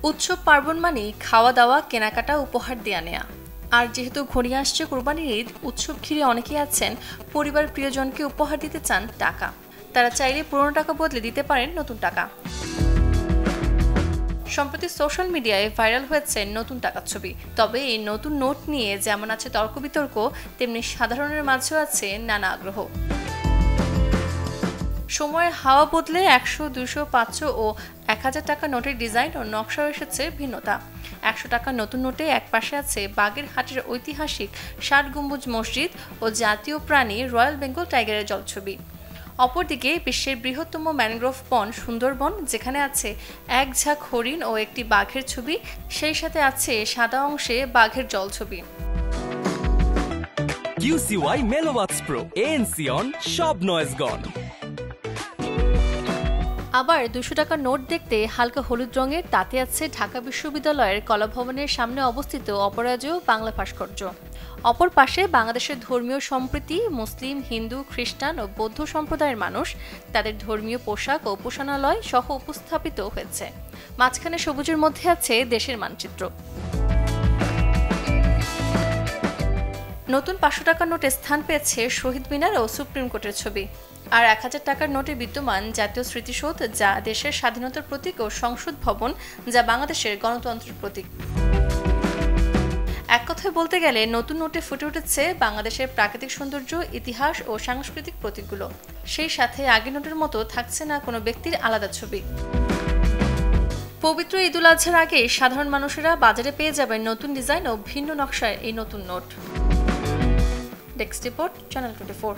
উৎসব পার্বণ মানেই খাওয়া দাওয়া, কেনাকাটা, উপহার দেয়া নেয়া। আর যেহেতু ঘনিয়ে আসছে কোরবানির ঈদ, উৎসব ঘিরে অনেকেই আছেন পরিবার প্রিয়জনকে উপহার দিতে চান টাকা। তারা চাইলে পুরনো টাকা বদলে দিতে পারেন নতুন টাকা। সম্প্রতি সোশ্যাল মিডিয়ায় ভাইরাল হয়েছে নতুন টাকার ছবি। তবে এই নতুন নোট নিয়ে যেমন আছে তর্ক বিতর্ক, তেমনি সাধারণের মাঝেও আছে নানা আগ্রহ। সময়ের হাওয়া বদলে 100, 200, 500 ও 1000 টাকা নোটের ডিজাইন ও নকশা এসেছে ভিন্নতা। 100 টাকার নতুন নোটে একপাশে আছে বাগেরহাটের ঐতিহাসিক 60 গম্বুজ মসজিদ ও জাতীয় প্রাণী রয়্যাল বেঙ্গল টাইগারের জলছবি। অপরদিকে বিশ্বের বৃহত্তম ম্যানগ্রোভ বন সুন্দরবন, যেখানে আছে এক ঝাঁক হরিণ ও একটি বাঘের ছবি, সেই সাথে আছে সাদা অংশে বাঘের জলছবি। QCY Melowax Pro ANC on সব নয়েজ গন। আবার 200 টাকার নোট দেখতে হালকা হলুদ রঙের, তাতে আছে ঢাকা বিশ্ববিদ্যালয়ের কলাভবনের সামনে অবস্থিত অপরাজেয় বাংলা ভাস্কর্য। অপর পাশে বাংলাদেশের ধর্মীয় সম্প্রীতি, মুসলিম, হিন্দু, খ্রিস্টান ও বৌদ্ধ সম্প্রদায়ের মানুষ, তাদের ধর্মীয় পোশাক ও উপাসনালয় সহ উপস্থাপিত হয়েছে। মাঝখানে সবুজের মধ্যে আছে দেশের মানচিত্র। নতুন 500 টাকার নোটে স্থান পেয়েছে শহীদ মিনার ও সুপ্রিম কোর্টের ছবি। আর 1000 টাকার নোটে বিদ্যমান জাতীয় স্মৃতিসৌধ, যা দেশের স্বাধীনতার প্রতীক, ও সংসদ ভবন, যা বাংলাদেশের গণতন্ত্রের প্রতীক। এক কথায় বলতে গেলে নতুন নোটে ফুটে উঠেছে বাংলাদেশের প্রাকৃতিক সৌন্দর্য, ইতিহাস ও সাংস্কৃতিক প্রতীকগুলো। সেই সাথে আগের নোটের মতো থাকছে না কোনো ব্যক্তির আলাদা ছবি। পবিত্র ঈদুল আজহার আগে সাধারণ মানুষেরা বাজারে পেয়ে যাবেন নতুন ডিজাইন ও ভিন্ন নকশার এই নতুন নোট। Desk report, channel 24।